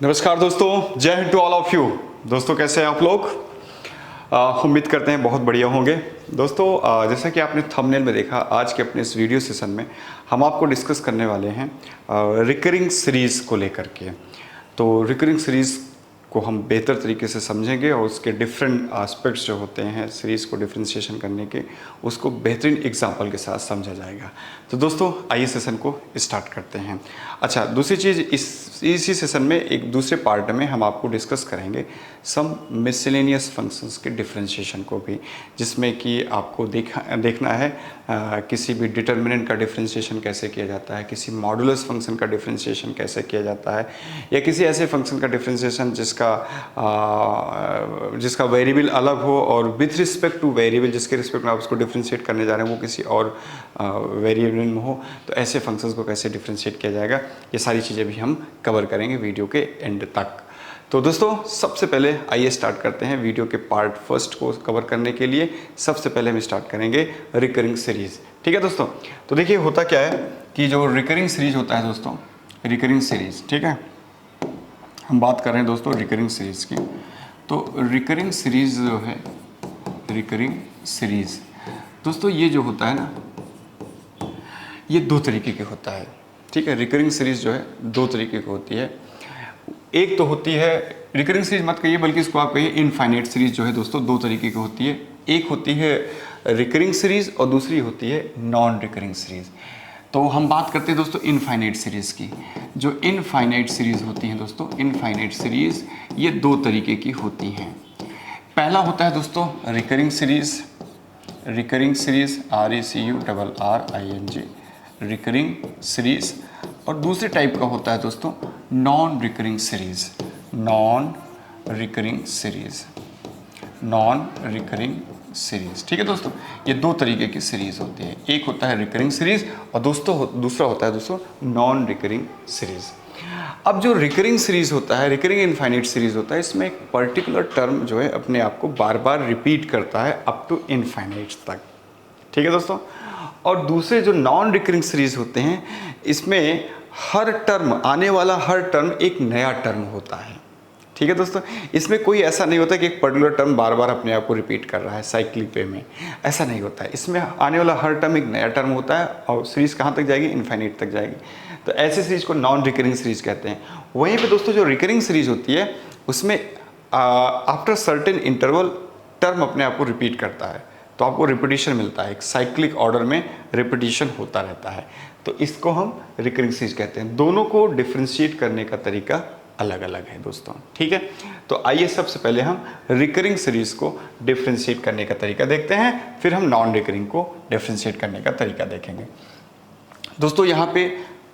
नमस्कार दोस्तों, जय Hind to all of you. दोस्तों कैसे हैं आप लोग? उम्मीद करते हैं बहुत बढ़िया होंगे। दोस्तों जैसा कि आपने थंबनेल में देखा, आज के अपने इस वीडियो सेशन में हम आपको डिस्कस करने वाले हैं रिकरिंग सीरीज़ को लेकर के। तो रिकरिंग सीरीज़ को हम बेहतर तरीके से समझेंगे और उसके डिफरेंट एस्पेक्ट्स जो होते हैं सीरीज़ को डिफ्रेंशिएशन करने के, उसको बेहतरीन एग्जांपल के साथ समझा जाएगा। तो दोस्तों आइए सेशन को स्टार्ट करते हैं। अच्छा, दूसरी चीज़ इसी सेशन में एक दूसरे पार्ट में हम आपको डिस्कस करेंगे सम मिसलेनियस फंक्शंस के डिफ्रेंशिएशन को भी, जिसमें कि आपको देखना है किसी भी डिटर्मिनेंट का डिफ्रेंशिएशन कैसे किया जाता है, किसी मॉडुलस फंक्शन का डिफ्रेंशिएशन कैसे किया जाता है, या किसी ऐसे फंक्शन का डिफ्रेंशिएशन जिसका वेरिएबल अलग हो और विथ रिस्पेक्ट टू वेरिएबल जिसके रिस्पेक्ट में आप उसको डिफ्रेंशिएट करने जा रहे हैं वो किसी और वेरिएबल में हो, तो ऐसे फंक्शंस को कैसे डिफ्रेंशिएट किया जाएगा, ये सारी चीज़ें भी हम कवर करेंगे वीडियो के एंड तक। तो दोस्तों सबसे पहले आइए स्टार्ट करते हैं वीडियो के पार्ट फर्स्ट को कवर करने के लिए। सबसे पहले हम स्टार्ट करेंगे रिकरिंग सीरीज़। ठीक है दोस्तों, तो देखिए होता क्या है कि जो रिकरिंग सीरीज होता है दोस्तों, रिकरिंग सीरीज, ठीक है, हम बात कर रहे हैं दोस्तों रिकरिंग सीरीज़ की। तो रिकरिंग सीरीज़ जो है, रिकरिंग सीरीज़ दोस्तों ये जो होता है ना, ये दो तरीके की होता है। ठीक है, रिकरिंग सीरीज़ जो है दो तरीके की होती है। एक तो होती है रिकरिंग सीरीज, मत कहिए बल्कि इसको आप कहिए इनफाइनाइट सीरीज जो है दोस्तों, दो तरीके की होती है। एक होती है रिकरिंग सीरीज और दूसरी होती है नॉन रिकरिंग सीरीज। तो हम बात करते हैं दोस्तों इनफाइनाइट सीरीज़ की। जो इनफाइनाइट सीरीज़ होती हैं दोस्तों, इनफाइनाइट सीरीज़ ये दो तरीके की होती हैं। पहला होता है दोस्तों recurring series, recurring series RECURRING, recurring series. और दूसरे टाइप का होता है दोस्तों non recurring series, non recurring series, non recurring series. ठीक है दोस्तों, ये दो तरीके की सीरीज़ होती है। एक होता है रिकरिंग सीरीज़ और दूसरा होता है दोस्तों नॉन रिकरिंग सीरीज़। अब जो रिकरिंग सीरीज़ होता है, रिकरिंग इनफाइनाइट सीरीज़ होता है, इसमें एक पर्टिकुलर टर्म जो है अपने आप को बार बार रिपीट करता है अप टू इनफाइनाइट तक। ठीक है दोस्तों, और दूसरे जो नॉन रिकरिंग सीरीज़ होते हैं, इसमें हर टर्म, आने वाला हर टर्म एक नया टर्म होता है। ठीक है दोस्तों, इसमें कोई ऐसा नहीं होता कि एक पर्टिकुलर टर्म बार बार अपने आप को रिपीट कर रहा है साइक्लिक वे में, ऐसा नहीं होता है। इसमें आने वाला हर टर्म एक नया टर्म होता है और सीरीज़ कहाँ तक जाएगी? इनफाइनाइट तक जाएगी। तो ऐसे सीरीज़ को नॉन रिकरिंग सीरीज़ कहते हैं। वहीं पे दोस्तों जो रिकरिंग सीरीज़ होती है उसमें आफ्टर सर्टेन इंटरवल टर्म अपने आप को रिपीट करता है, तो आपको रिपीटिशन मिलता है, एक साइक्लिक ऑर्डर में रिपीटिशन होता रहता है। तो इसको हम रिकरिंग सीरीज कहते हैं। दोनों को डिफ्रेंशिएट करने का तरीका अलग अलग है दोस्तों। ठीक है, तो आइए सबसे पहले हम रिकरिंग सीरीज को डिफ्रेंशिएट करने का तरीका देखते हैं, फिर हम नॉन रिकरिंग को डिफ्रेंशिएट करने का तरीका देखेंगे। दोस्तों यहाँ पे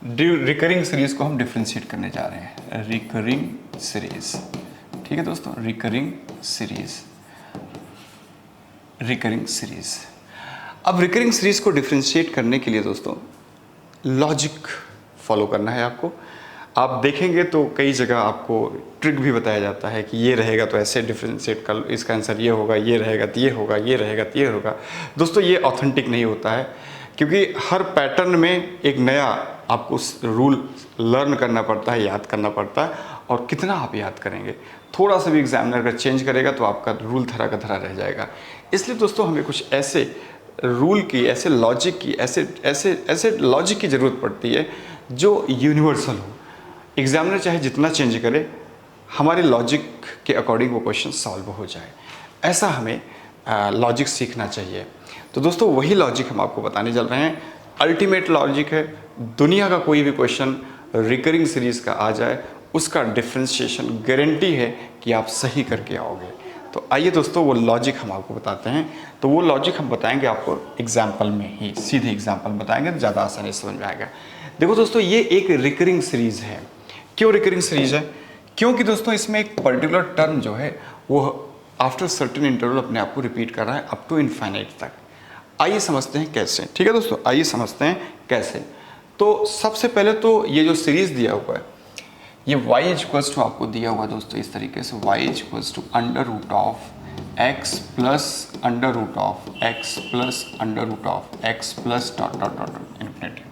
रिकरिंग सीरीज को हम डिफ्रेंशिएट करने जा रहे हैं, रिकरिंग सीरीज। ठीक है दोस्तों, रिकरिंग सीरीज, रिकरिंग सीरीज। अब रिकरिंग सीरीज को डिफ्रेंशिएट करने के लिए दोस्तों लॉजिक फॉलो करना है आपको। आप देखेंगे तो कई जगह आपको ट्रिक भी बताया जाता है कि ये रहेगा तो ऐसे डिफ्रेंशिएट कर, इसका आंसर ये होगा, ये रहेगा तो ये होगा, ये रहेगा तो ये होगा। दोस्तों ये ऑथेंटिक नहीं होता है, क्योंकि हर पैटर्न में एक नया आपको रूल लर्न करना पड़ता है, याद करना पड़ता है। और कितना आप याद करेंगे, थोड़ा सा भी एग्जामिनर अगर चेंज करेगा तो आपका रूल धरा का धरा रह जाएगा। इसलिए दोस्तों हमें कुछ ऐसे रूल की, ऐसे लॉजिक की, ऐसे लॉजिक की ज़रूरत पड़ती है जो यूनिवर्सल हो। एग्जामिनर चाहे जितना चेंज करे, हमारे लॉजिक के अकॉर्डिंग वो क्वेश्चन सॉल्व हो जाए, ऐसा हमें लॉजिक सीखना चाहिए। तो दोस्तों वही लॉजिक हम आपको बताने चल रहे हैं। अल्टीमेट लॉजिक है, दुनिया का कोई भी क्वेश्चन रिकरिंग सीरीज़ का आ जाए, उसका डिफ्रेंशिएशन गारंटी है कि आप सही करके आओगे। तो आइए दोस्तों वो लॉजिक हम आपको बताते हैं। तो वो लॉजिक हम बताएंगे आपको एग्जाम्पल में ही, सीधे एग्जाम्पल बताएंगे तो ज़्यादा आसानी से समझ में आएगा। देखो दोस्तों ये एक रिकरिंग सीरीज़ है। क्यों रिकरिंग सीरीज़ है? क्योंकि दोस्तों इसमें एक पर्टिकुलर टर्म जो है वो आफ्टर सर्टेन इंटरवल अपने आप को रिपीट कर रहा है अप टू इनफाइनाइट तक। आइए समझते हैं कैसे। ठीक है दोस्तों, आइए समझते हैं कैसे। तो सबसे पहले तो ये जो सीरीज़ दिया हुआ है, ये y इक्वल्स टू आपको दिया हुआ दोस्तों इस तरीके से, y equals to under root of x plus under root of x plus under root of x plus dot dot dot infinity.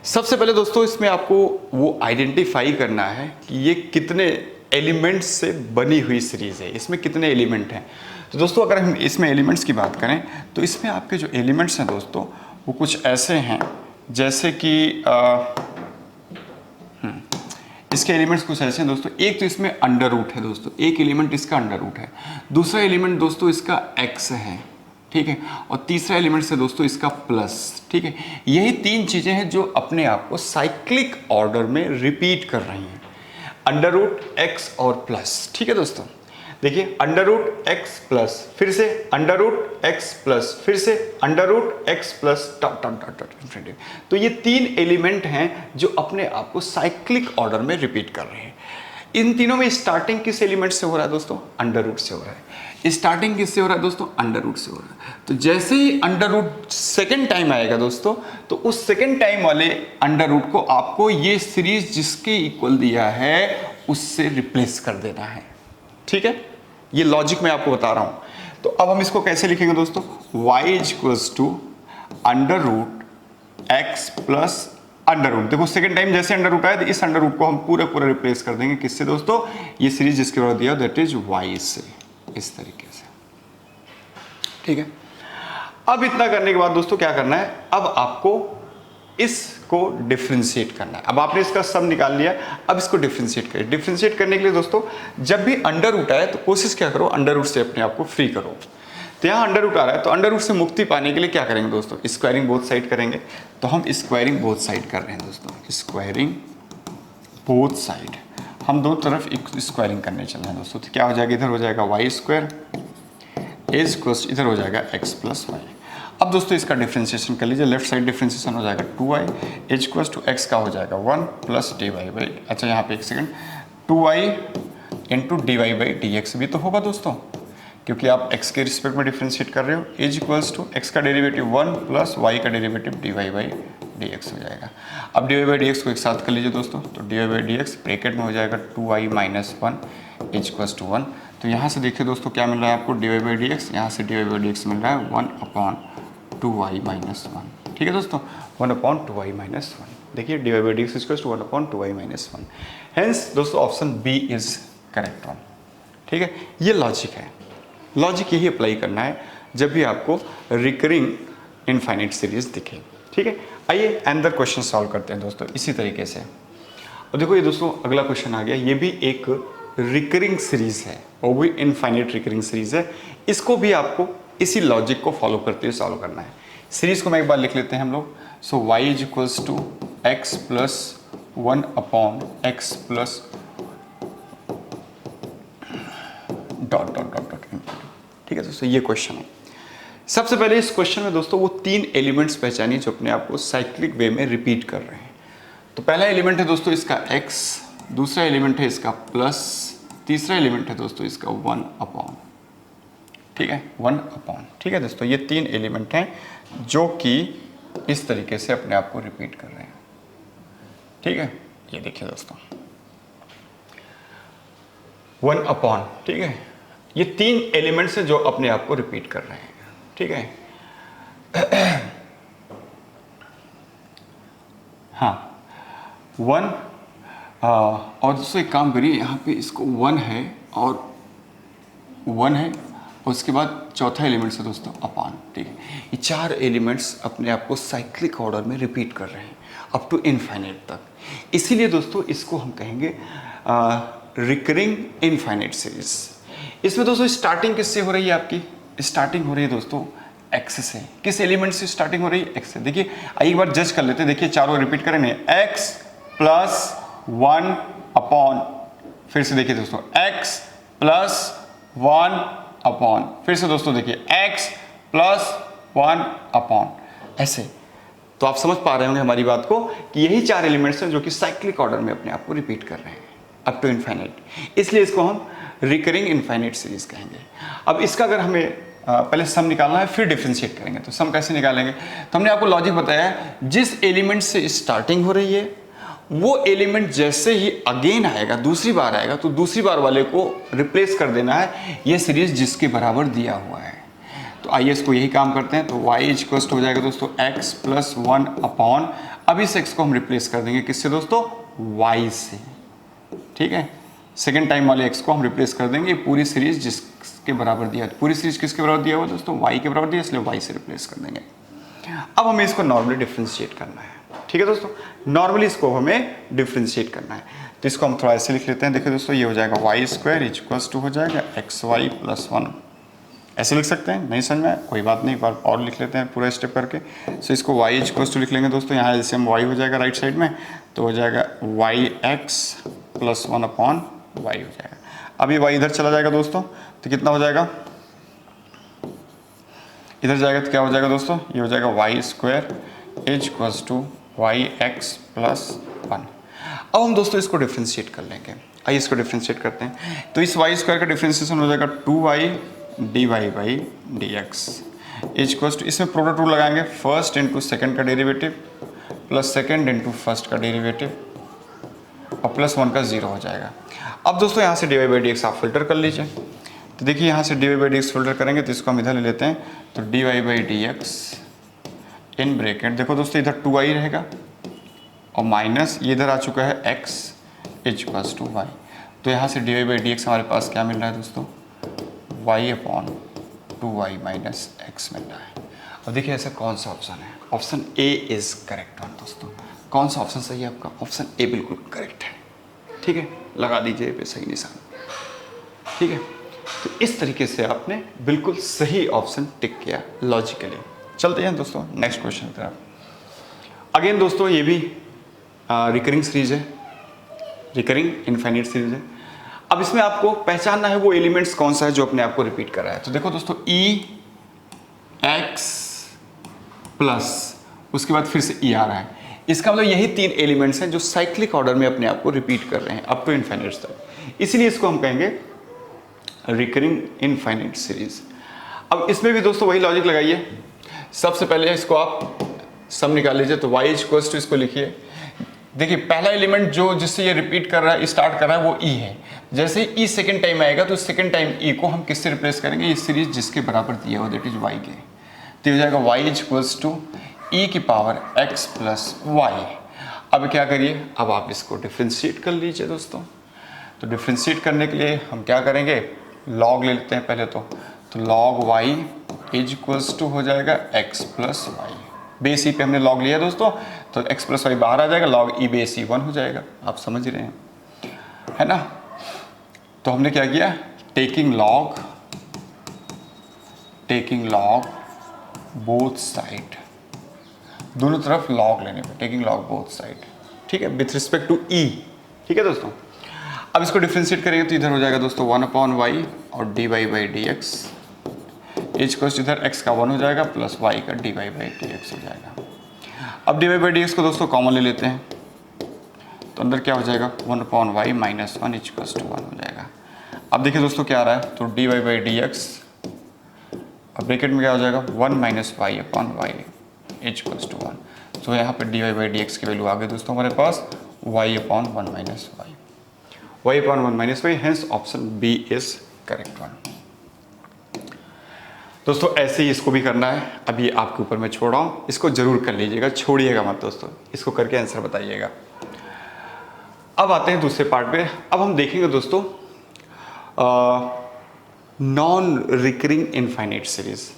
सबसे पहले दोस्तों इसमें आपको वो आइडेंटिफाई करना है कि ये कितने एलिमेंट्स से बनी हुई सीरीज है, इसमें कितने एलिमेंट हैं। तो दोस्तों अगर हम इसमें एलिमेंट्स की बात करें तो इसमें आपके जो एलिमेंट्स हैं दोस्तों वो कुछ ऐसे हैं, जैसे कि इसके एलिमेंट्स कुछ ऐसे हैं दोस्तों। एक तो इसमें अंडर रूट है दोस्तों, एक एलिमेंट इसका अंडर रूट है, दूसरा एलिमेंट दोस्तों इसका एक्स है, ठीक है, और तीसरा एलिमेंट है दोस्तों इसका प्लस, ठीक है। यही तीन चीजें हैं जो अपने आप को साइक्लिक ऑर्डर में रिपीट कर रही हैं, अंडर रूट एक्स और प्लस, ठीक है दोस्तों। देखिए अंडर रूट एक्स प्लस, फिर से अंडर रूट एक्स प्लस, फिर से under root x plus dot dot dot dot. तो ये तीन एलिमेंट हैं जो अपने आप को साइक्लिक ऑर्डर में रिपीट कर रहे हैं। इन तीनों में स्टार्टिंग किस एलिमेंट से हो रहा है दोस्तों? अंडर रूट से हो रहा है। स्टार्टिंग किससे हो रहा है दोस्तों? अंडर रूट से हो रहा है। तो जैसे ही अंडर रूट सेकेंड टाइम आएगा दोस्तों, तो उस सेकेंड टाइम वाले अंडर रूट को आपको ये सीरीज जिसके इक्वल दिया है उससे रिप्लेस कर देना है, ठीक है। ये लॉजिक मैं आपको बता रहा हूं। तो अब हम इसको कैसे लिखेंगे दोस्तों? y equals to under root x plus under root. देखो सेकंड टाइम जैसे अंडर रूट आया तो इस अंडर रूट को हम पूरे पूरे रिप्लेस कर देंगे किससे दोस्तों? ये सीरीज जिसके द्वारा दिया दैट इज y से, इस तरीके से, ठीक है। अब इतना करने के बाद दोस्तों क्या करना है? अब आपको इसको डिफ्रेंशिएट करना है। अब आपने इसका सम निकाल लिया, अब इसको डिफ्रेंशिएट करें। डिफ्रेंशिएट करने के लिए दोस्तों जब भी अंडर रूट आए तो कोशिश क्या करो, अंडर रूट से अपने आप को फ्री करो। तो यहाँ अंडर रूट आ रहा है तो अंडर रूट से मुक्ति पाने के लिए क्या करेंगे दोस्तों? स्क्वायरिंग बोथ साइड करेंगे। तो हम स्क्वायरिंग बोथ साइड कर रहे हैं दोस्तों, स्क्वायरिंग बोथ साइड, हम दोनों तरफ स्क्वायरिंग करने चल रहे हैं दोस्तों। तो क्या हो जाएगा? इधर हो जाएगा वाई स्क्वायर, एज कोस्ट इधर हो जाएगा एक्स प्लस वाई। अब दोस्तों इसका डिफ्रेंशिएशन कर लीजिए, लेफ्ट साइड डिफ्रेंशिएशन हो जाएगा 2y, as equals to x का हो जाएगा 1 प्लस डी वाई बाई, अच्छा यहाँ पे एक second, 2y into d Y by D x भी तो होगा दोस्तों, क्योंकि आप x के रिस्पेक्ट में डिफ्रेंशिएट कर रहे हो। एज इक्वल्स टू एक्स का डेरिवेटिव 1 प्लस y का derivative d Y by D x हो जाएगा। अब d Y by D x को एक साथ कर लीजिए दोस्तों, तो d Y by D x bracket में हो जाएगा 2y minus 1 as equals to 1। तो यहाँ से देखिए दोस्तों क्या मिल रहा है आपको? D Y by D X, यहाँ से D Y by D X मिल रहा है 1/2y माइनस 1, ठीक है दोस्तों, 1/2y माइनस 1। देखिए D Y by D x equals to 1/2y minus 1। Hence दोस्तों option B is correct one, ठीक है। ये लॉजिक है, लॉजिक यही अप्लाई करना है जब भी आपको रिकरिंग इनफाइनाइट सीरीज दिखे, ठीक है। आइए अनदर क्वेश्चन सॉल्व करते हैं दोस्तों इसी तरीके से। और देखो ये दोस्तों अगला क्वेश्चन आ गया, ये भी एक रिकरिंग सीरीज है, वो भी इनफाइनाइट रिकरिंग सीरीज है। इसको भी आपको इसी लॉजिक को फॉलो करते हुए सॉल्व करना है। सीरीज को मैं एक बार लिख लेते हैं हम लोग। So y is equals to x plus 1/x plus dot dot dot dot, ठीक है दोस्तों। ये क्वेश्चन है। सबसे पहले इस क्वेश्चन में दोस्तों वो तीन एलिमेंट्स पहचानिए जो अपने आप को साइक्लिक वे में रिपीट कर रहे हैं। तो पहला एलिमेंट है दोस्तों इसका x, दूसरा एलिमेंट है इसका प्लस, तीसरा एलिमेंट है दोस्तों इसका 1/, ठीक है, 1/, ठीक है दोस्तों। ये तीन एलिमेंट हैं जो कि इस तरीके से अपने आप को रिपीट कर रहे हैं, ठीक है। ये देखिए दोस्तों 1/, ठीक है। ये तीन एलिमेंट्स हैं जो अपने आप को रिपीट कर रहे हैं, ठीक है। हाँ 1, और दोस्तों एक काम करिए, यहाँ पे इसको 1 है और 1 है, उसके बाद चौथा एलिमेंट है दोस्तों अपान, ठीक है। ये चार एलिमेंट्स अपने आप को साइक्लिक ऑर्डर में रिपीट कर रहे हैं अप टू इनफाइनाइट तक। इसीलिए दोस्तों इसको हम कहेंगे रिकरिंग इनफाइनाइट सीरीज। इसमें दोस्तों स्टार्टिंग किससे हो रही है? आपकी स्टार्टिंग हो रही है दोस्तों एक्स से। किस एलिमेंट से स्टार्टिंग हो रही है? एक्स से। देखिए आइए एक बार जज कर लेते हैं। देखिए चारों रिपीट करेंगे, एक्स प्लस 1/, फिर से देखिए दोस्तों एक्स प्लस 1/, फिर से दोस्तों देखिए x प्लस 1/, ऐसे। तो आप समझ पा रहे होंगे हमारी बात को कि यही चार एलिमेंट्स हैं जो कि साइक्लिक ऑर्डर में अपने आप को रिपीट कर रहे हैं अप टू इनफाइनाइट। इसलिए इसको हम रिकरिंग इनफाइनाइट सीरीज कहेंगे। अब इसका अगर हमें पहले सम निकालना है फिर डिफरेंशिएट करेंगे। तो सम कैसे निकालेंगे? तो हमने आपको लॉजिक बताया, जिस एलिमेंट से स्टार्टिंग हो रही है वो एलिमेंट जैसे ही अगेन आएगा, दूसरी बार आएगा, तो दूसरी बार वाले को रिप्लेस कर देना है ये सीरीज जिसके बराबर दिया हुआ है। तो आइए इसको यही काम करते हैं। तो y इक्वल्स हो जाएगा दोस्तों x प्लस 1/, अब इस x को हम रिप्लेस कर देंगे किससे दोस्तों, y से, ठीक है। सेकेंड टाइम वाले x को हम रिप्लेस कर देंगे पूरी सीरीज जिसके बराबर दिया, पूरी सीरीज किसके बराबर दिया हुआ दोस्तों, y के बराबर दिया, इसलिए y से रिप्लेस कर देंगे। अब हमें इसको नॉर्मली डिफ्रेंशिएट करना है, ठीक है दोस्तों, नॉर्मली इसको हमें डिफ्रेंशिएट करना है। तो इसको हम थोड़ा ऐसे लिख लेते हैं, देखिए दोस्तों, ये हो जाएगा वाई स्क्वायर इक्वल्स टू हो जाएगा एक्स वाई प्लस 1, ऐसे लिख सकते हैं, नहीं समझ में कोई बात नहीं, एक बार और लिख लेते हैं पूरा स्टेप करके। सो इसको वाई इक्वल्स टू लिख लेंगे दोस्तों, यहाँ जैसे हम वाई हो जाएगा राइट साइड में, तो हो जाएगा y x plus 1 upon y हो जाएगा। अब ये वाई इधर चला जाएगा दोस्तों, तो कितना हो जाएगा, इधर जाएगा तो क्या हो जाएगा दोस्तों, ये हो जाएगा y square equals to y x plus 1। अब हम दोस्तों इसको डिफ्रेंशिएट कर लेंगे, आइए इसको डिफ्रेंशिएट करते हैं। तो इस वाई स्क्वायर का डिफ्रेंशिएशन हो जाएगा 2y dy by D x equals to, इसमें प्रोडक्ट रूल लगाएंगे, फर्स्ट इंटू सेकेंड का derivative plus second into first का डेरिवेटिव और प्लस 1 का 0 हो जाएगा। अब दोस्तों यहाँ से dy बाई डी एक्स आप फिल्टर कर लीजिए। तो देखिए यहाँ से dy by D x filter करेंगे तो इसको हम इधर ले लेते हैं, तो dy by D x in bracket, देखो दोस्तों इधर 2y रहेगा और माइनस ये इधर आ चुका है x इक्वल्स टू y। तो यहाँ से dy बाई डी एक्स हमारे पास क्या मिल रहा है दोस्तों, y upon 2y minus x मिल रहा है। अब देखिए ऐसा कौन सा ऑप्शन है, option A is correct one दोस्तों। कौन सा ऑप्शन सही है आपका, ऑप्शन ए बिल्कुल करेक्ट है, ठीक है, लगा दीजिए पे सही निशान, ठीक है। तो इस तरीके से आपने बिल्कुल सही ऑप्शन टिक किया लॉजिकली। चलते हैं दोस्तों नेक्स्ट क्वेश्चन की तरफ। अगेन दोस्तों ये भी रिकरिंग सीरीज है, रिकरिंग इनफाइनाइट सीरीज है। अब इसमें आपको पहचानना है वो एलिमेंट्स कौन सा है जो अपने आप को रिपीट कर रहा है। तो देखो दोस्तों ई एक्स प्लस उसके बाद फिर से ई आ रहा है, इसका मतलब यही 3 एलिमेंट्स हैं जो साइक्लिक ऑर्डर में अपने आप को रिपीट कर रहे हैं अप टू इनफाइनाइट तक, इसीलिए इसको हम कहेंगे रिकरिंग इनफाइनाइट सीरीज। अब इसमें भी दोस्तों वही लॉजिक लगाइए, सबसे पहले इसको आप सम निकाल लीजिए, तो y इक्वल्स टू इसको लिखिए। देखिए पहला एलिमेंट जो जिससे ये रिपीट कर रहा है, स्टार्ट कर रहा है, वो e है। जैसे ही e सेकेंड टाइम आएगा तो सेकेंड टाइम e को हम किससे रिप्लेस करेंगे, ये सीरीज जिसके बराबर दिया हो, दैट इज y के। तो हो जाएगा y इक्वल्स टू e की पावर x प्लस वाई। अब क्या करिए, अब आप इसको डिफ्रेंशिएट कर लीजिए दोस्तों। तो डिफ्रेंशिएट करने के लिए हम क्या करेंगे, लॉग ले लेते हैं पहले तो log y is equals to हो जाएगा x plus y. Base e पे हमने लॉग लिया दोस्तों, तो x प्लस वाई बाहर आ जाएगा, लॉग ई बेस ई 1 हो जाएगा, आप समझ रहे हैं, है ना। तो हमने क्या किया, टेकिंग लॉग बोथ साइड, दोनों तरफ लॉग लेने पे, टेकिंग लॉग बोथ साइड, ठीक है, विथ रिस्पेक्ट टू ई, ठीक है दोस्तों। अब इसको डिफ्रेंशिएट करेंगे तो इधर हो जाएगा दोस्तों 1 अपॉन वाई और d Y by D x equals, इधर x का 1 हो जाएगा प्लस y का dy बाई डी एक्स हो जाएगा। अब dy बाई डी एक्स को दोस्तों कॉमन ले लेते हैं, तो अंदर क्या हो जाएगा 1 upon y minus 1 equals to 1 हो जाएगा। अब देखिए दोस्तों क्या आ रहा है, तो dy बाई डी एक्स, अब ब्रैकेट में क्या हो जाएगा 1 minus y upon y equals to 1। तो यहाँ पर dy बाई डी एक्स की वैल्यू आ गई दोस्तों हमारे पास y upon 1 minus y, y upon 1 minus y, hence option B is correct one. दोस्तों ऐसे ही इसको भी करना है, अभी आपके ऊपर मैं छोड़ रहा हूँ, इसको जरूर कर लीजिएगा, छोड़िएगा मत दोस्तों, इसको करके आंसर बताइएगा। अब आते हैं दूसरे पार्ट पे। अब हम देखेंगे दोस्तों नॉन रिकरिंग इनफाइनाइट सीरीज।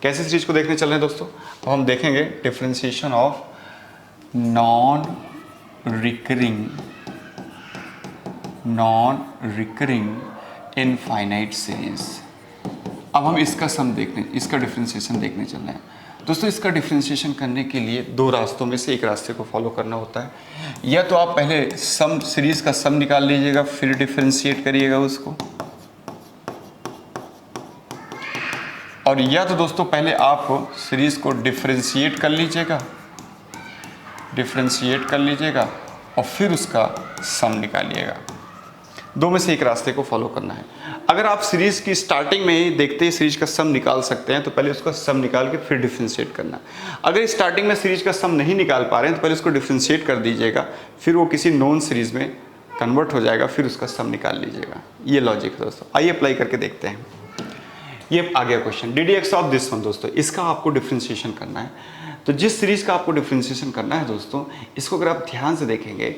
कैसे सीरीज को देखने चल रहे हैं दोस्तों, अब हम देखेंगे differentiation of non recurring infinite series. अब हम इसका इसका डिफरेंशिएशन देखने चल रहे हैं दोस्तों। इसका डिफरेंशिएशन करने के लिए 2 रास्तों में से एक रास्ते को फॉलो करना होता है, या तो आप पहले सम सीरीज का सम निकाल लीजिएगा फिर डिफरेंशिएट करिएगा उसको, और या तो दोस्तों पहले आप सीरीज को डिफरेंशिएट कर लीजिएगा और फिर उसका सम निकालिएगा। 2 में से एक रास्ते को फॉलो करना है। अगर आप सीरीज की स्टार्टिंग में ही देखते ही सीरीज का सम निकाल सकते हैं तो पहले उसका सम निकाल के फिर डिफरेंशिएट करना। अगर स्टार्टिंग में सीरीज का सम नहीं निकाल पा रहे हैं तो पहले उसको डिफरेंशिएट कर दीजिएगा, फिर वो किसी नॉन सीरीज में कन्वर्ट हो जाएगा, फिर उसका सम निकाल लीजिएगा। ये लॉजिक है दोस्तों, आइए अप्लाई करके देखते हैं। ये आ गया question, D D x of this one दोस्तों, इसका आपको डिफरेंशिएशन करना है। तो जिस सीरीज़ का आपको डिफ्रेंशिएशन करना है दोस्तों, इसको अगर आप ध्यान से देखेंगे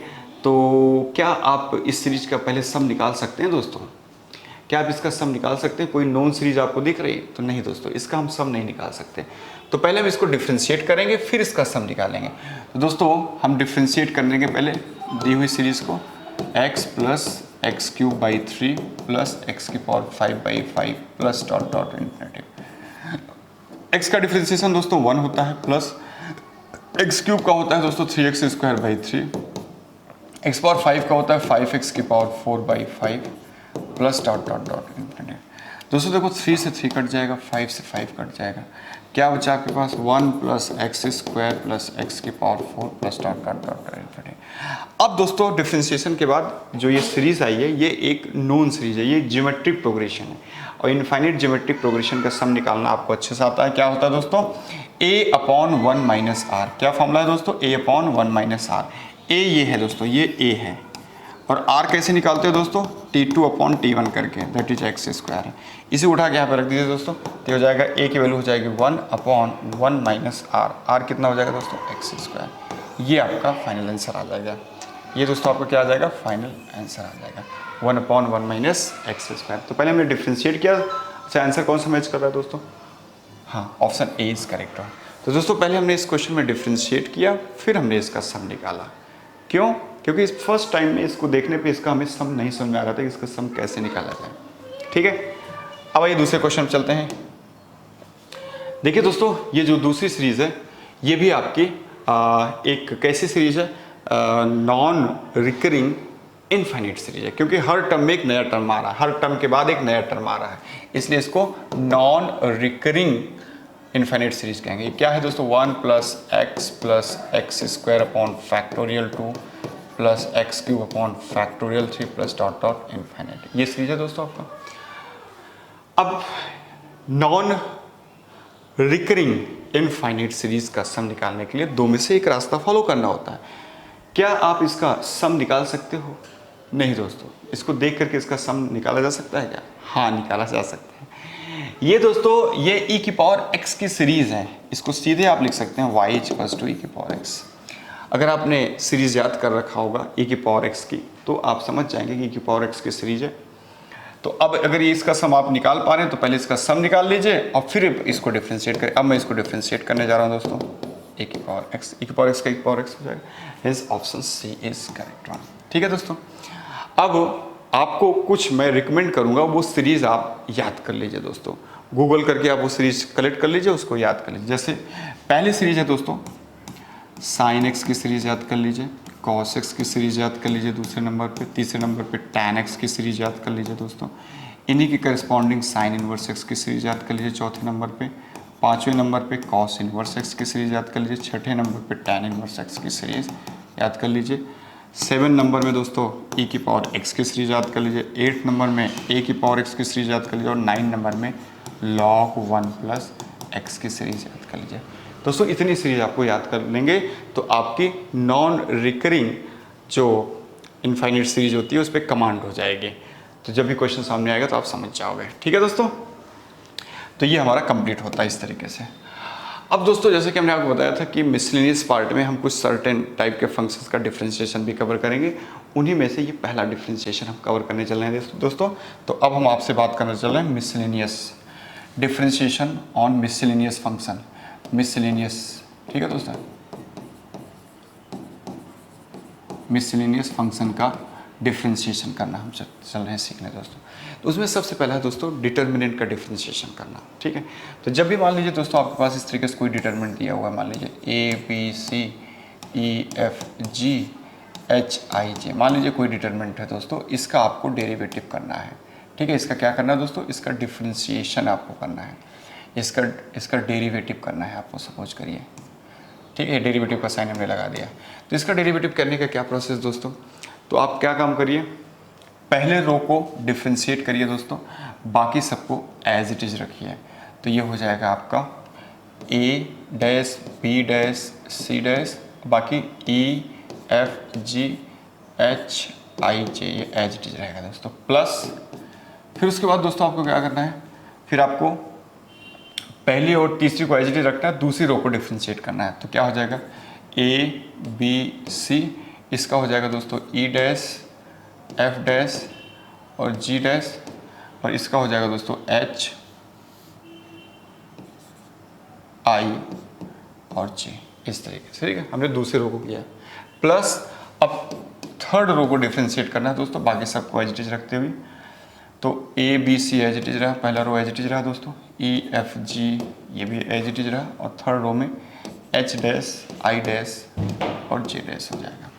तो क्या आप इस सीरीज़ का पहले सम निकाल सकते हैं दोस्तों? क्या आप इसका सम निकाल सकते हैं? कोई नोन सीरीज आपको दिख रही है? तो नहीं दोस्तों, इसका हम सम नहीं निकाल सकते। तो पहले हम इसको डिफ्रेंशिएट करेंगे, फिर इसका सम निकालेंगे। तो दोस्तों हम डिफ्रेंशिएट करने के पहले दी हुई सीरीज को x plus X cube by 3 plus X की power 5/5 plus dot dot infinity. x का डिफ्रेंशिएशन दोस्तों 1 होता है, प्लस एक्स क्यूब का होता है दोस्तों 3x square by 3, x power 5 का होता है 5x की power 4/5 plus dot dot dot infinity. दोस्तों देखो 3 से 3 कट जाएगा, 5 से 5 कट जाएगा, क्या बचा आपके पास 1 plus X square plus X की power 4 plus dot dot dot infinity. अब दोस्तों डिफ्रेंशिएशन के बाद जो ये सीरीज आई है, ये एक नोन सीरीज है, ये ज्योमेट्रिक प्रोग्रेशन है, और इनफाइनाइट ज्योमेट्रिक प्रोग्रेशन का सम निकालना आपको अच्छे से आता है। क्या होता है दोस्तों? a/1 minus are. क्या फॉर्मूला है दोस्तों? a/1 minus are. a ये है दोस्तों, ये a है, और r कैसे निकालते हैं दोस्तों? T2/T1 करके, दैट इज एक्स स्क्वायर है। इसे उठा के यहाँ पर रख दीजिए दोस्तों, तो हो जाएगा a की वैल्यू हो जाएगी 1/1 माइनस आर। r कितना हो जाएगा दोस्तों? X square. ये आपका फाइनल आंसर आ जाएगा। ये दोस्तों आपका क्या आ जाएगा? फाइनल आंसर आ जाएगा 1/1 माइनस एक्स स्क्वायर। तो पहले हमने डिफ्रेंशिएट किया। अच्छा, आंसर कौन सा मैच कर रहा है दोस्तों? हाँ, ऑप्शन ए इज करेक्ट। तो दोस्तों पहले हमने इस क्वेश्चन में डिफ्रेंशिएट किया, फिर हमने इसका सम निकाला। क्यों? क्योंकि इस फर्स्ट टाइम में इसको देखने पे इसका हमें सम नहीं समझ में आ रहा था कि इसका सम कैसे निकाला जाए। ठीक है, अब आइए दूसरे क्वेश्चन में चलते हैं। देखिए दोस्तों, ये जो दूसरी सीरीज है, ये भी आपकी एक कैसी सीरीज है? नॉन रिकरिंग इनफाइनाइट सीरीज है, क्योंकि हर टर्म में एक नया टर्म आ रहा है, हर टर्म के बाद एक नया टर्म आ रहा है, इसलिए इसको नॉन रिकरिंग इनफाइनाइट सीरीज कहेंगे। क्या है दोस्तों? 1 plus X square upon factorial 2 plus X cube upon factorial 3 plus dot dot infinite. ये सीरीज है दोस्तों आपका। अब नॉन रिकरिंग इनफाइनाइट सीरीज का सम निकालने के लिए दो में से एक रास्ता फॉलो करना होता है। क्या आप इसका सम निकाल सकते हो? नहीं दोस्तों, इसको देख करके इसका सम निकाला जा सकता है क्या? हाँ, निकाला जा सकता है। ये दोस्तों, ये e की पावर x की सीरीज है, इसको सीधे आप लिख सकते हैं y इक्वल्स टू e की पावर x। अगर आपने सीरीज याद कर रखा होगा e की पावर x की, तो आप समझ जाएंगे कि e की पावर x की सीरीज है। तो अब अगर ये इसका सम आप निकाल पा रहे हैं, तो पहले इसका सम निकाल लीजिए और फिर इसको डिफ्रेंशिएट करें। अब मैं इसको डिफ्रेंशिएट करने जा रहा हूँ दोस्तों, e की पावर x, e की पावर x का e की पावर x हो जाएगा। Hence option c is correct one. ठीक है दोस्तों, अब आपको कुछ मैं रिकमेंड करूंगा, वो सीरीज आप याद कर लीजिए दोस्तों। गूगल करके आप वो सीरीज कलेक्ट कर लीजिए, उसको याद कर लीजिए। जैसे पहली सीरीज है दोस्तों, साइन एक्स की सीरीज याद कर लीजिए, कॉस एक्स की सीरीज याद कर लीजिए दूसरे नंबर पे, तीसरे नंबर पे टैन एक्स की सीरीज याद कर लीजिए दोस्तों। इन्हीं की करस्पॉन्डिंग साइन इनवर्स एक्स की सीरीज याद कर लीजिए चौथे नंबर पे। पाँचवें नंबर पे कॉस इनवर्स एक्स की सीरीज याद कर लीजिए। छठे नंबर पे टैन इनवर्स एक्स की सीरीज याद कर लीजिए। 7 नंबर में दोस्तों e की पावर x की सीरीज याद कर लीजिए। 8 नंबर में a की पावर x की सीरीज याद कर लीजिए, और 9 नंबर में log 1 प्लस x की सीरीज याद कर लीजिए। दोस्तों इतनी सीरीज आपको याद कर लेंगे तो आपकी नॉन रिकरिंग जो इनफाइनाइट सीरीज होती है उस पर कमांड हो जाएगी। तो जब भी क्वेश्चन सामने आएगा तो आप समझ जाओगे। ठीक है दोस्तों, तो ये हमारा कंप्लीट होता है इस तरीके से। अब दोस्तों जैसे कि हमने आपको बताया था कि मिसलेनियस पार्ट में हम कुछ सर्टेन टाइप के फंक्शंस का डिफरेंशिएशन भी कवर करेंगे, उन्हीं में से ये पहला डिफरेंशिएशन हम कवर करने चल रहे हैं दोस्तों। तो अब हम आपसे बात करने चल रहे हैं miscellaneous differentiation on miscellaneous function, miscellaneous. ठीक है दोस्तों, मिसलेनियस फंक्शन का डिफरेंशिएशन करना हम चल रहे हैं सीखने दोस्तों। तो उसमें सबसे पहला है दोस्तों डिटर्मिनेंट का डिफरेंशिएशन करना। ठीक है, तो जब भी मान लीजिए दोस्तों आपके पास इस तरीके से कोई डिटर्मिनेंट दिया हुआ है, मान लीजिए ABCEFGHIJ, मान लीजिए कोई डिटर्मिनेंट है दोस्तों, इसका आपको डेरिवेटिव करना है। ठीक है, इसका क्या करना है दोस्तों? इसका डिफरेंशिएशन आपको करना है, इसका डेरिवेटिव करना है आपको, सपोज करिए। ठीक है, डेरिवेटिव का साइन हमने लगा दिया। तो इसका डेरिवेटिव करने का क्या प्रोसेस दोस्तों? तो आप क्या काम करिए, पहले रो को डिफ्रेंशिएट करिए दोस्तों, बाकी सबको एज इट इज़ रखिए। तो ये हो जाएगा आपका A dash B dash C dash, बाकी EFGHIJ ये एज इट इज़ रहेगा दोस्तों, प्लस फिर उसके बाद दोस्तों आपको क्या करना है, फिर आपको पहली और तीसरी को एज इट इज रखना है, दूसरी रो को डिफ्रेंशिएट करना है। तो क्या हो जाएगा, ए बी सी, इसका हो जाएगा दोस्तों ई डैश एफ डैश और जी डैश, और इसका हो जाएगा दोस्तों एच आई और जी, इस तरीके से। ठीक है, हमने दूसरे रो को किया। प्लस अब थर्ड रो को डिफ्रेंशिएट करना है दोस्तों, बाकी सबको एज इट इज रखते हुए। तो a b c as it is रहा, पहला रो एज इट इज रहा दोस्तों, ई एफ जी ये भी एज इट इज रहा, और थर्ड रो में एच डैश आई डैश और जे डैश हो जाएगा।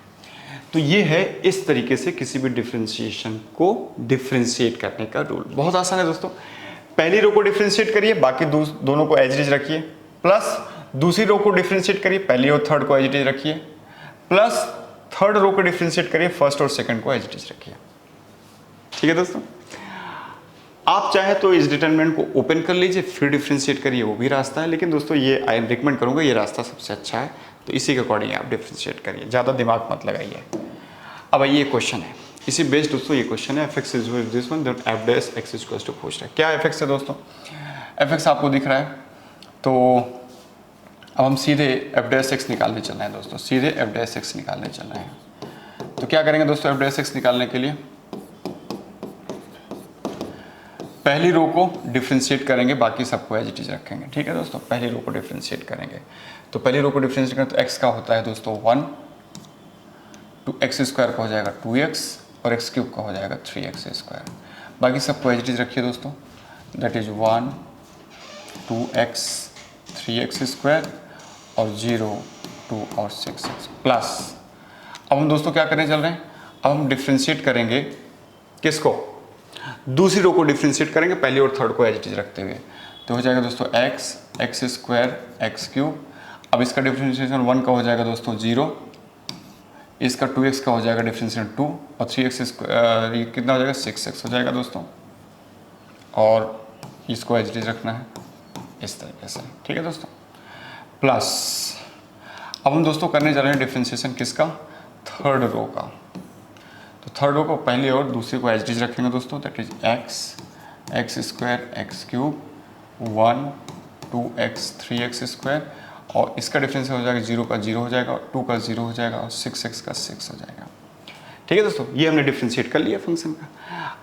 तो ये है इस तरीके से किसी भी डिफ्रेंशिएशन को डिफ्रेंशिएट करने का रूल। बहुत आसान है दोस्तों। पहली रो को डिफ्रेंशिएट करिए, बाकी दोनों को एज इट इज रखिए, प्लस दूसरी रो को डिफ्रेंशिएट करिए, पहली और थर्ड को एज इट इज रखिए, प्लस थर्ड रो को डिफ्रेंशिएट करिए, फर्स्ट और सेकंड को एज इट इज रखिए। ठीक है दोस्तों, आप चाहे तो इस डिटरमिनेंट को ओपन कर लीजिए फिर डिफ्रेंशिएट करिए, वो भी रास्ता है, लेकिन दोस्तों ये आई रिकमेंड करूंगा, ये रास्ता सबसे अच्छा है, तो इसी के अकॉर्डिंग आप डिफ्रेंशिएट करिए, ज़्यादा दिमाग मत लगाइए। अब ये क्वेश्चन है, इसी बेस्ड दोस्तों ये क्वेश्चन है, f x is this one that f dash x is equals to पूछ रहा है। क्या एफ एक्स है दोस्तों, एफ एक्स आपको दिख रहा है, तो अब हम सीधे एफ डैश एक्स निकालने चल रहे हैं दोस्तों, सीधे एफ डैश एक्स निकालने चल रहे हैं। तो क्या करेंगे दोस्तों, एफ डैश एक्स निकालने के लिए पहली रो को डिफ्रेंशिएट करेंगे, बाकी सबको एज इट इज रखेंगे। ठीक है दोस्तों, पहली रो को डिफ्रेंशिएट करेंगे, तो पहली रो को डिफ्रेंशिएट करें तो x का होता है दोस्तों 1, टू एक्स स्क्वायर का हो जाएगा 2x और एक्स क्यूब का हो जाएगा 3x स्क्वायर। बाकी सबको एज इट इज रखिए दोस्तों, that is 1 2x 3x square और 0 2 और 6x प्लस। अब हम दोस्तों क्या करने चल रहे हैं, अब हम डिफ्रेंशिएट करेंगे किसको, दूसरी रो को डिफ्रेंशिएट करेंगे पहली और थर्ड को एज इट इज रखते हुए। तो हो जाएगा दोस्तों एक्स स्क्वायर एक्स क्यूब। अब इसका डिफ्रेंशिएशन 1 का हो जाएगा दोस्तों 0, इसका 2x का हो जाएगा डिफ्रेंशिएशन 2 और 3x स्क्वायर ये कितना हो जाएगा 6x हो जाएगा दोस्तों, और इसको एज इट इज रखना है इस तरीके से। ठीक है दोस्तों, प्लस अब हम दोस्तों करने जा रहे हैं डिफ्रेंशिएशन किसका, थर्ड रो का। तो थर्ड रो को पहली और दूसरी को एज इट इज रखेंगे दोस्तों, that is x square x cube 1 2x 3x square, और इसका डिफरेंस हो जाएगा 0 का 0 हो जाएगा, 2 का 0 हो जाएगा और 6x का 6 हो जाएगा। ठीक है दोस्तों, ये हमने डिफ्रेंशिएट कर लिया फंक्शन का।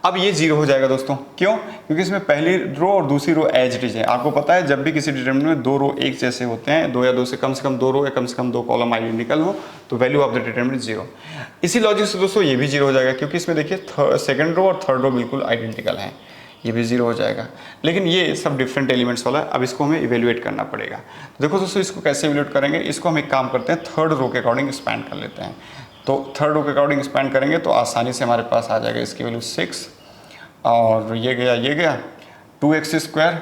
अब ये 0 हो जाएगा दोस्तों, क्यों, क्योंकि इसमें पहली रो और दूसरी रो एज इट इज है। आपको पता है जब भी किसी डिटरमिनेंट में दो रो एक जैसे होते हैं, दो या दो से कम दो रो या कम से कम दो कॉलम आइडेंटिकल हो, तो वैल्यू ऑफ द डिटरमिनेंट 0। इसी लॉजिक से दोस्तों ये भी 0 हो जाएगा, क्योंकि इसमें देखिए सेकंड रो और थर्ड रो बिल्कुल आइडेंटिकल हैं, ये भी 0 हो जाएगा। लेकिन ये सब डिफरेंट एलिमेंट्स वाला है, अब इसको हमें इवेल्युएट करना पड़ेगा। तो देखो दोस्तों इसको कैसे इवेल्युएट करेंगे, इसको हम एक काम करते हैं, थर्ड रो के अकॉर्डिंग एक्सपैंड कर लेते हैं। तो थर्ड रो के अकॉर्डिंग एक्सपैंड करेंगे तो आसानी से हमारे पास आ जाएगा इसकी वैल्यू 6, और ये गया 2x square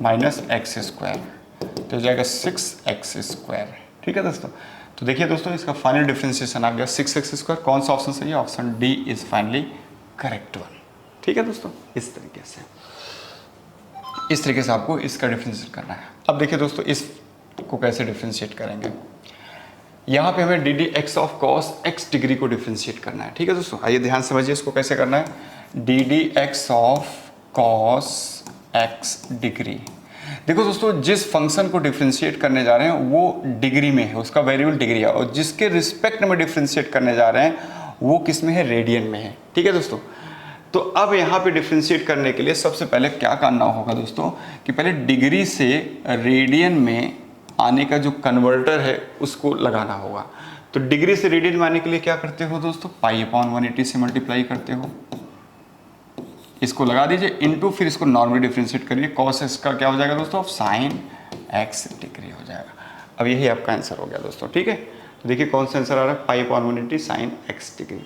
minus x square, तो हो जाएगा 6x स्क्वायर। ठीक है दोस्तों, तो देखिए दोस्तों इसका फाइनल डिफरेंशिएशन आ गया 6x स्क्वायर। कौन सा ऑप्शन सही है, option D is finally correct one. ठीक है दोस्तों, इस तरीके से आपको इसका डिफरेंशिएट करना है। अब देखिए दोस्तों इसको कैसे डिफरेंशिएट करेंगे, यहाँ पे हमें D D x of cos x degree को डिफरेंशिएट करना है। ठीक है दोस्तों, आइए ध्यान समझिए इसको कैसे करना है। D D x of cos x degree, देखो दोस्तों जिस फंक्शन को डिफरेंशिएट करने जा रहे हैं वो डिग्री में है, उसका वेरिएबल डिग्री है, और जिसके रिस्पेक्ट में डिफरेंशिएट करने जा रहे हैं वो किस में है, रेडियन में है। ठीक है दोस्तों, तो अब यहाँ पे डिफरेंशिएट करने के लिए सबसे पहले क्या करना होगा दोस्तों, कि पहले डिग्री से रेडियन में आने का जो कन्वर्टर है उसको लगाना होगा। तो डिग्री से रेडियन में आने के लिए क्या करते हो दोस्तों, पाई/180 से मल्टीप्लाई करते हो, इसको लगा दीजिए इनटू, फिर इसको नॉर्मली डिफरेंशिएट करिए, कॉस एक्स का क्या हो जाएगा दोस्तों, साइन एक्स डिग्री हो जाएगा। अब यही आपका आंसर हो गया दोस्तों। ठीक है, तो देखिए कौन सा आंसर आ रहा है, पाई/180 साइन एक्स डिग्री।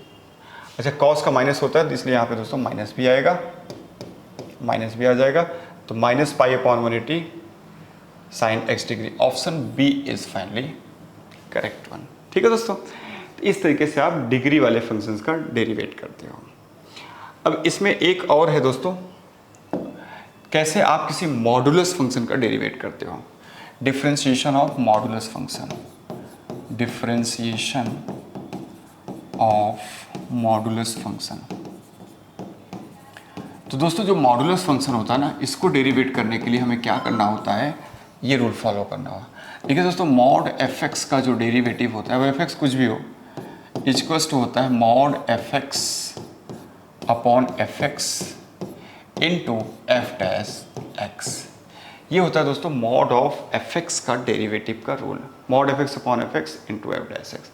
अच्छा, कॉस का माइनस होता है, इसलिए यहाँ पे दोस्तों माइनस भी आएगा, माइनस भी आ जाएगा, तो माइनस पाई/180 sine X degree, option B is finally correct one. ठीक है दोस्तों, तो इस तरीके से आप डिग्री वाले फंक्शंस का डेरिवेट करते हो। अब इसमें एक और है दोस्तों, कैसे आप किसी मॉडुलस फंक्शन का डेरिवेट करते हो, differentiation of modulus function, differentiation of modulus function. तो तो दोस्तों जो मॉडुलस फंक्शन होता है ना, इसको डेरिवेट करने के लिए हमें क्या करना होता है, ये रूल फॉलो करना होगा। देखिए दोस्तों, मॉड एफ एक्स का जो डेरिवेटिव होता है, वो एफ एक्स कुछ भी हो, इक्वल्स टू होता है mod F x upon F x into F dash x. ये होता है दोस्तों मॉड ऑफ एफ एक्स का डेरिवेटिव का rule, mod F x upon F x into F dash x.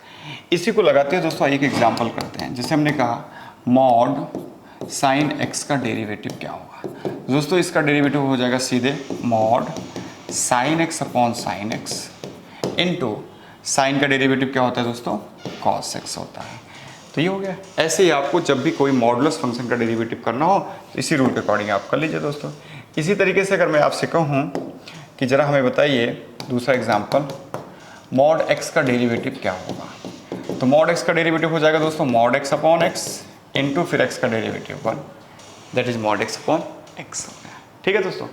इसी को लगाते हैं दोस्तों, एक एग्जाम्पल करते हैं। जैसे हमने कहा मॉड साइन एक्स का डेरिवेटिव क्या होगा। दोस्तों इसका डेरिवेटिव हो जाएगा सीधे mod sine x upon sine x into sine का डेरिवेटिव क्या होता है दोस्तों, कॉस एक्स होता है। तो ये हो गया। ऐसे ही आपको जब भी कोई मॉडुलस फंक्शन का डेरिवेटिव करना हो तो इसी रूल के अकॉर्डिंग आप कर लीजिए दोस्तों। इसी तरीके से अगर मैं आपसे कहूँ कि ज़रा हमें बताइए दूसरा एग्जाम्पल, मॉड एक्स का डेरिवेटिव क्या होगा। तो मॉड एक्स का डेरिवेटिव हो जाएगा दोस्तों mod x upon x into फिर एक्स का derivative 1, that is mod x upon x हो गया। ठीक है दोस्तों,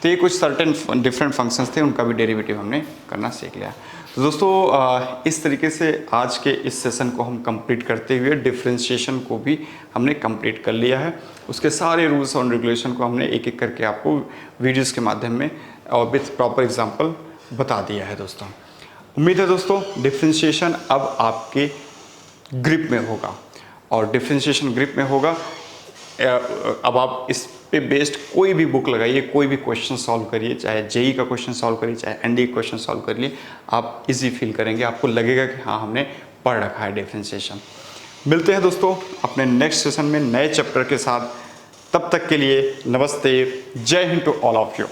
तो ये कुछ सर्टेन डिफरेंट फंक्शंस थे, उनका भी डेरिवेटिव हमने करना सीख लिया। तो दोस्तों इस तरीके से आज के इस सेशन को हम कंप्लीट करते हुए डिफरेंशिएशन को भी हमने कंप्लीट कर लिया है। उसके सारे रूल्स और रेगुलेशन को हमने एक एक करके आपको वीडियोस के माध्यम में और विथ प्रॉपर एग्जांपल बता दिया है दोस्तों। उम्मीद है दोस्तों डिफरेंशिएशन अब आपके ग्रिप में होगा, और डिफरेंशिएशन ग्रिप में होगा। अब आप इस पे बेस्ड कोई भी बुक लगाइए, कोई भी क्वेश्चन सॉल्व करिए, चाहे जेई का क्वेश्चन सॉल्व करिए, चाहे एनडीए क्वेश्चन सॉल्व करिए, आप इजी फील करेंगे, आपको लगेगा कि हाँ हमने पढ़ रखा है डिफरेंशिएशन। मिलते हैं दोस्तों अपने नेक्स्ट सेशन में नए चैप्टर के साथ। तब तक के लिए नमस्ते, जय Hind to all of you.